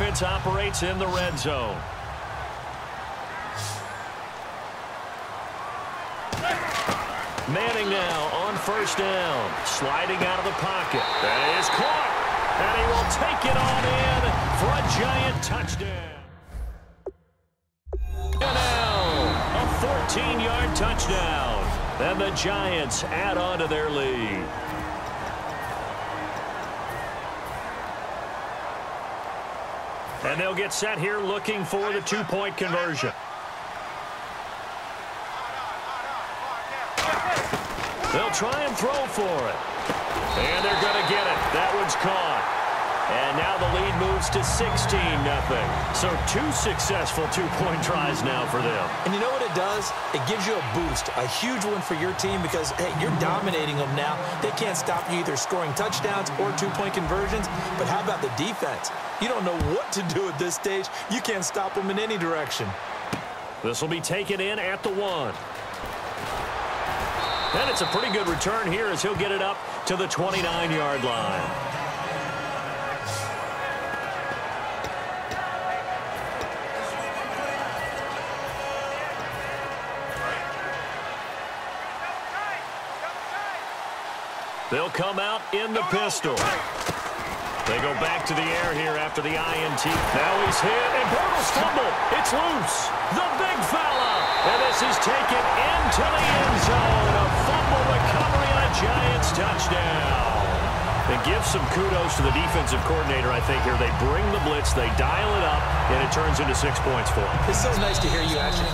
offense operates in the red zone. Manning now on first down. Sliding out of the pocket. That is caught. And he will take it on in for a Giant touchdown. And now, a 14-yard touchdown. And the Giants add on to their lead. And they'll get set here looking for the two-point conversion. They'll try and throw for it. And they're going to get it. That one's caught. And now the lead moves to 16-0. So two successful two-point tries now for them. And you know what it does? It gives you a boost, a huge one for your team because, hey, you're dominating them now. They can't stop you either scoring touchdowns or two-point conversions. But how about the defense? You don't know what to do at this stage. You can't stop them in any direction. This will be taken in at the 1. And it's a pretty good return here as he'll get it up to the 29-yard line. They'll come out in the pistol. They go back to the air here after the INT. Now he's hit, and Bortles fumble. It's loose. The big fella. And this is taken into the end zone. A fumble recovery and a Giants touchdown. It gives some kudos to the defensive coordinator, I think, here. They bring the blitz, they dial it up, and it turns into 6 points for them. It's so nice to hear you actually.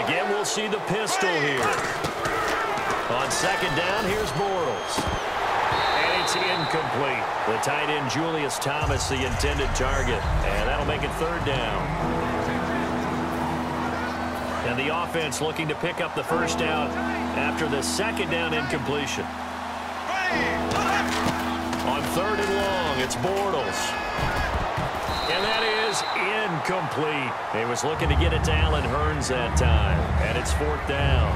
Again, we'll see the pistol here. On second down, here's Bortles. And it's incomplete. The tight end, Julius Thomas, the intended target. And that'll make it third down. And the offense looking to pick up the first down after the second down incompletion. On third and long, it's Bortles. And that is incomplete. He was looking to get it to Allen Hurns that time. And it's fourth down.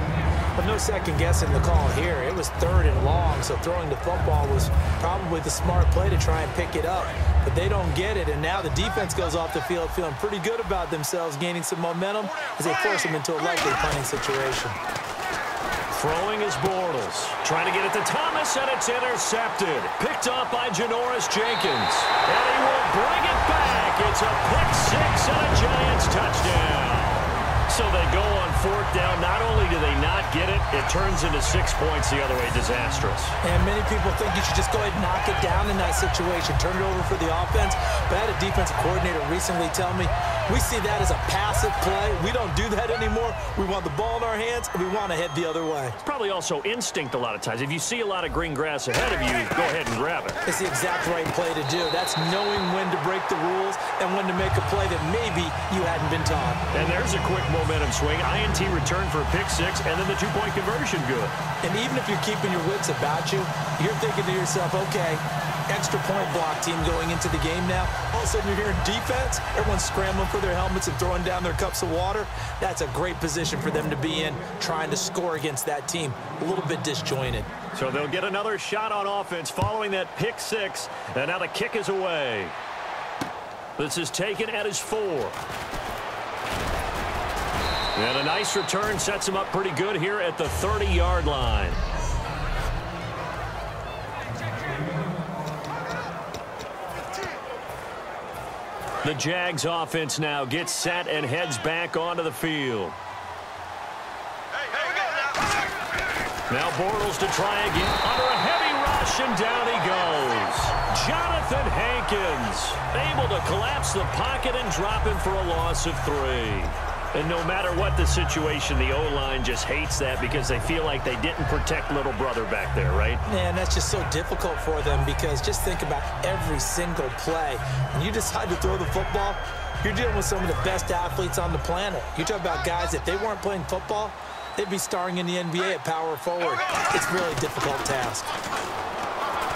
But no second guessing the call here. It was third and long, so throwing the football was probably the smart play to try and pick it up. But they don't get it, and now the defense goes off the field feeling pretty good about themselves, gaining some momentum as they force them into a likely punting situation. Throwing is Bortles. Trying to get it to Thomas, and it's intercepted. Picked up by Janoris Jenkins. And he will bring it back. It's a pick six and a Giants touchdown. So they go on fourth down. Not only do they not get it, it turns into 6 points the other way. Disastrous. And many people think you should just go ahead and knock it down in that situation. Turn it over for the offense. But I had a defensive coordinator recently tell me, we see that as a passive play. We don't do that anymore. We want the ball in our hands, and we want to head the other way. It's probably also instinct a lot of times. If you see a lot of green grass ahead of you, go ahead and grab it. It's the exact right play to do. That's knowing when to break the rules and when to make a play that maybe you hadn't been taught. And there's a quick momentum swing. INT return for a pick six, and then the two-point conversion good. And even if you're keeping your wits about you, you're thinking to yourself, okay, extra point block team going into the game now. All of a sudden you're hearing defense. Everyone's scrambling for their helmets and throwing down their cups of water. That's a great position for them to be in, trying to score against that team. A little bit disjointed. So they'll get another shot on offense following that pick six. And now the kick is away. This is taken at his 4. And a nice return sets him up pretty good here at the 30-yard line. The Jags offense now gets set and heads back onto the field. Now Bortles to try again. Under a heavy rush, and down he goes. Jonathan Hankins able to collapse the pocket and drop him for a loss of 3. And no matter what the situation, the O-line just hates that because they feel like they didn't protect little brother back there, right? Man, that's just so difficult for them because just think about every single play. When you decide to throw the football, you're dealing with some of the best athletes on the planet. You talk about guys, if they weren't playing football, they'd be starring in the NBA at power forward. It's a really difficult task.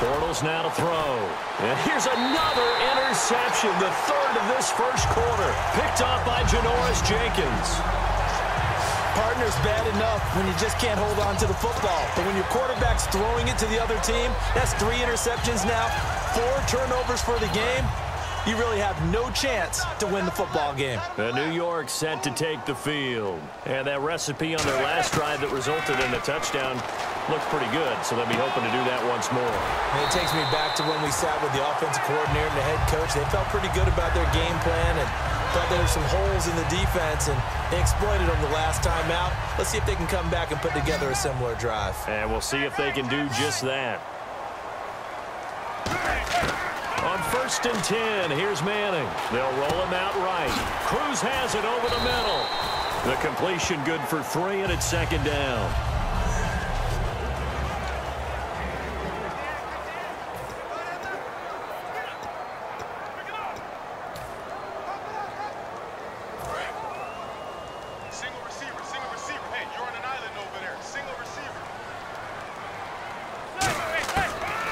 Bortles now to throw. And here's another interception, the third of this first quarter. Picked off by Janoris Jenkins. Partner's bad enough when you just can't hold on to the football. But when your quarterback's throwing it to the other team, that's 3 interceptions now, 4 turnovers for the game. You really have no chance to win the football game. And New York set to take the field. And that recipe on their last drive that resulted in a touchdown looked pretty good, so they'll be hoping to do that once more. And it takes me back to when we sat with the offensive coordinator and the head coach. They felt pretty good about their game plan and thought there were some holes in the defense, and they exploited them the last time out. Let's see if they can come back and put together a similar drive. And we'll see if they can do just that. On 1st and 10, here's Manning. They'll roll him out right. Cruz has it over the middle. The completion good for 3, and it's 2nd down.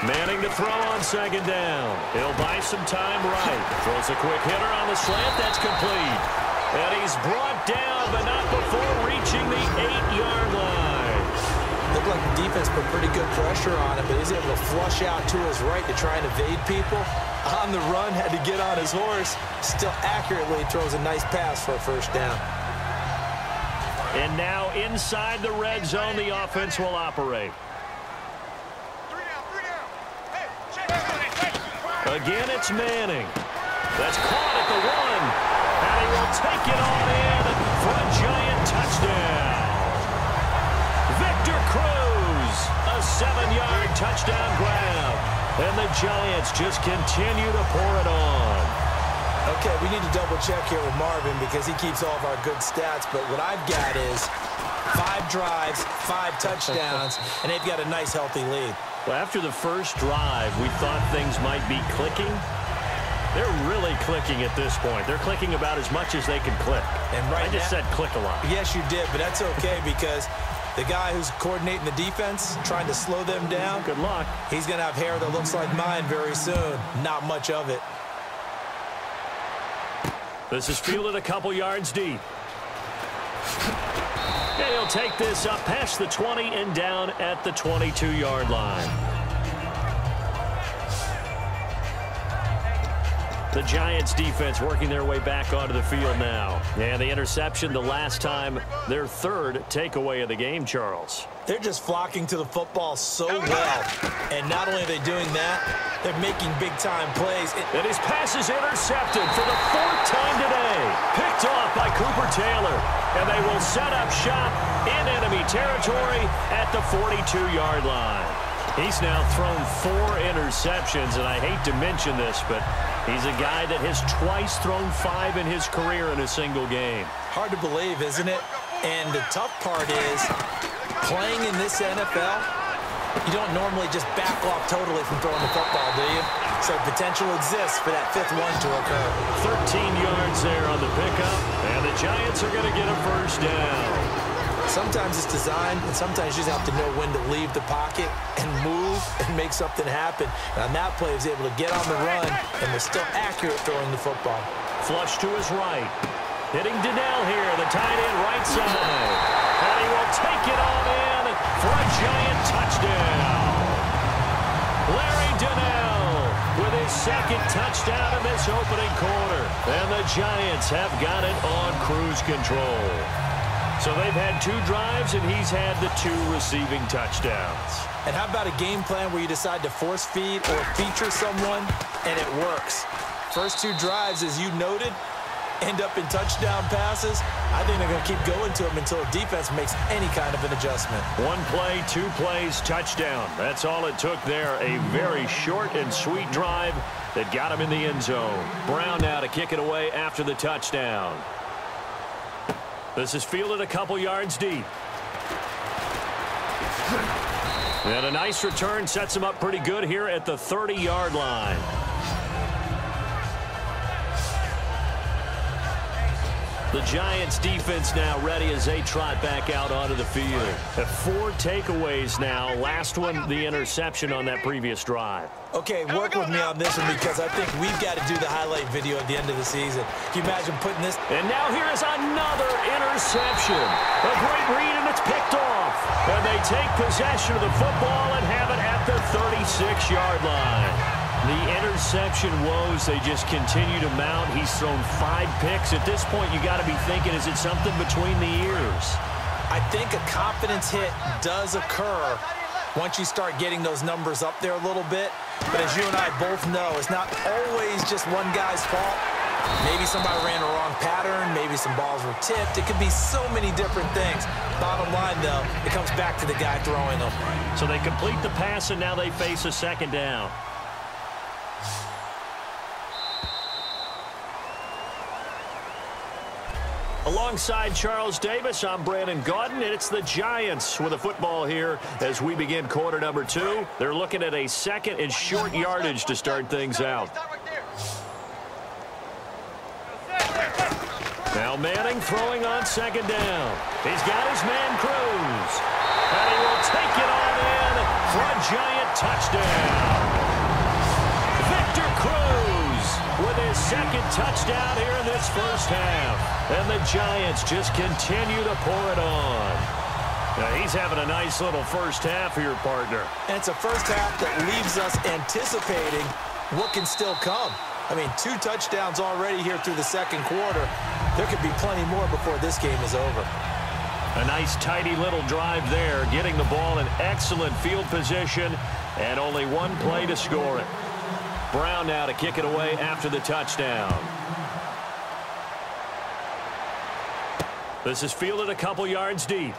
Manning to throw on 2nd down. He'll buy some time right. Throws a quick hitter on the slant. That's complete. And he's brought down, but not before reaching the 8-yard line. Looked like the defense put pretty good pressure on him, but he's able to flush out to his right to try and evade people. On the run, had to get on his horse. Still accurately throws a nice pass for a 1st down. And now inside the red zone, the offense will operate. Again, it's Manning. That's caught at the 1. And he will take it on in for a giant touchdown. Victor Cruz, a 7-yard touchdown grab. And the Giants just continue to pour it on. Okay, we need to double check here with Marvin because he keeps all of our good stats. But what I've got is 5 drives, 5 touchdowns, and they've got a nice, healthy lead. Well, after the first drive, we thought things might be clicking. They're really clicking at this point. They're clicking about as much as they can click. And right I just said click a lot. Yes, you did, but that's okay because the guy who's coordinating the defense, trying to slow them down, good luck. He's going to have hair that looks like mine very soon. Not much of it. This is fielded a couple yards deep. And he'll take this up past the 20 and down at the 22-yard line. The Giants defense working their way back onto the field now. And the interception the last time, their 3rd takeaway of the game, Charles. They're just flocking to the football so well. And not only are they doing that, they're making big-time plays. And his pass is intercepted for the 4th time today. Picked off by Cooper Taylor. And they will set up shop in enemy territory at the 42-yard line. He's now thrown 4 interceptions, and I hate to mention this, but he's a guy that has twice thrown 5 in his career in a single game. Hard to believe, isn't it? And the tough part is, playing in this NFL, you don't normally just back off totally from throwing the football, do you? So potential exists for that 5th one to occur. 13 yards there on the pickup, and the Giants are going to get a 1st down. Sometimes it's designed, and sometimes you just have to know when to leave the pocket and move and make something happen. And on that play, he was able to get on the run and was still accurate throwing the football. Flush to his right. Hitting Donnell here, the tight end right side. And he will take it on in for a giant touchdown. Larry Donnell with his 2nd touchdown in this opening quarter. And the Giants have got it on cruise control. So they've had 2 drives, and he's had the 2 receiving touchdowns. And how about a game plan where you decide to force feed or feature someone, and it works? First 2 drives, as you noted, end up in touchdown passes. I think they're going to keep going to them until the defense makes any kind of an adjustment. 1 play, 2 plays, touchdown. That's all it took there. A very short and sweet drive that got him in the end zone. Brown now to kick it away after the touchdown. This is fielded a couple yards deep. And a nice return sets him up pretty good here at the 30-yard line. The Giants defense now ready as they trot back out onto the field. 4 takeaways now. Last one, the interception on that previous drive. Okay, work with me on this one because I think we've got to do the highlight video at the end of the season. Can you imagine putting this? And now here is another interception. A great read, and it's picked off. And they take possession of the football and have it at the 36-yard line. The interception woes, they just continue to mount. He's thrown 5 picks. At this point, you got to be thinking, is it something between the ears? I think a confidence hit does occur once you start getting those numbers up there a little bit. But as you and I both know, it's not always just one guy's fault. Maybe somebody ran a wrong pattern. Maybe some balls were tipped. It could be so many different things. Bottom line, though, it comes back to the guy throwing them. So they complete the pass, and now they face a second down. Alongside Charles Davis, I'm Brandon Gaudin, and it's the Giants with the football here as we begin quarter number 2. They're looking at a second and short yardage to start things out. Now Manning throwing on second down. He's got his man Cruz, and he will take it on in for a Giant touchdown. Victor Cruz with his second touchdown here in this first half. And the Giants just continue to pour it on. Now he's having a nice little first half here, partner. And it's a first half that leaves us anticipating what can still come. I mean, 2 touchdowns already here through the second quarter. There could be plenty more before this game is over. A nice, tidy little drive there, getting the ball in excellent field position, and only 1 play to score it. Brown now to kick it away after the touchdown. This is fielded a couple yards deep.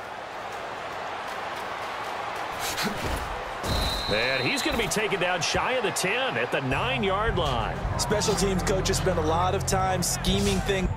And he's going to be taken down shy of the 10 at the 9-yard line. Special teams coaches spend a lot of time scheming things.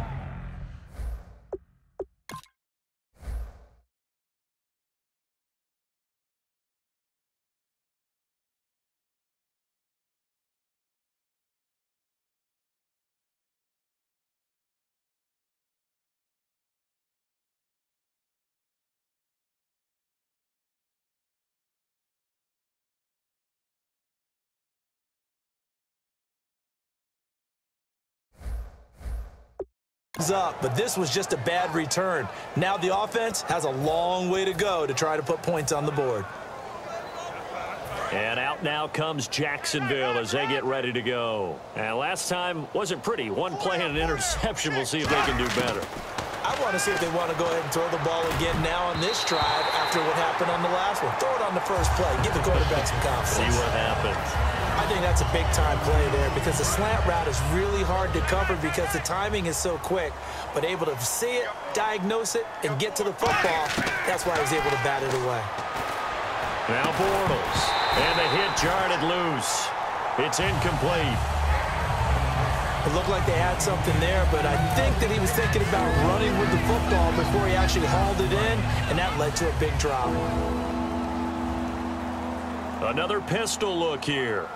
Up, but this was just a bad return. Now the offense has a long way to go to try to put points on the board. And out now comes Jacksonville as they get ready to go. And last time wasn't pretty. 1 play and an interception. We'll see if they can do better. I want to see if they want to go ahead and throw the ball again now on this drive after what happened on the last one. Throw it on the first play. Give the quarterback some confidence. See what happens. I think that's a big-time play there because the slant route is really hard to cover because the timing is so quick. But able to see it, diagnose it, and get to the football, that's why he was able to bat it away. Now Bortles. And the hit jarred it loose. It's incomplete. It looked like they had something there, but I think that he was thinking about running with the football before he actually hauled it in, and that led to a big drop. Another pistol look here.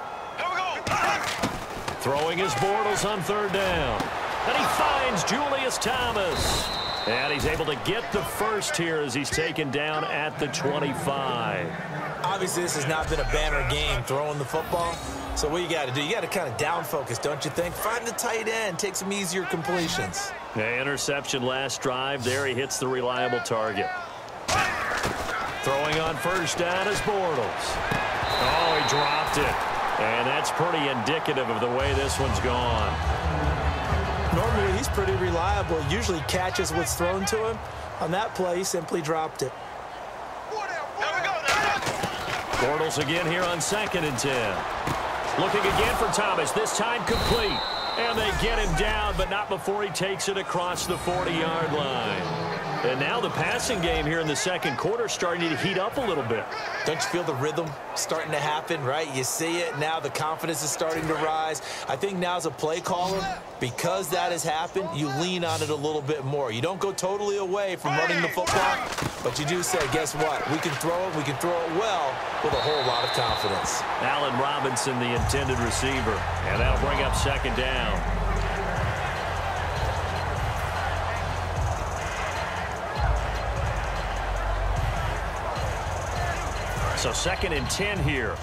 Throwing his Bortles on 3rd down. And he finds Julius Thomas. And he's able to get the first here as he's taken down at the 25. Obviously, this has not been a banner game throwing the football. So what you got to do, you got to kind of down focus, don't you think? Find the tight end, take some easier completions. The interception last drive. There he hits the reliable target. Throwing on 1st down is Bortles. Oh, he dropped it. And that's pretty indicative of the way this one's gone. Normally, he's pretty reliable. Usually catches what's thrown to him. On that play, he simply dropped it. Bortles again here on 2nd and 10. Looking again for Thomas. This time complete. And they get him down, but not before he takes it across the 40-yard line. And now the passing game here in the second quarter starting to heat up a little bit. Don't you feel the rhythm starting to happen, right? You see it. Now the confidence is starting to rise. I think now as a play caller, because that has happened, you lean on it a little bit more. You don't go totally away from running the football, but you do say, guess what? We can throw it. We can throw it well with a whole lot of confidence. Allen Robinson, the intended receiver. And that'll bring up 2nd down. So 2nd and 10 here.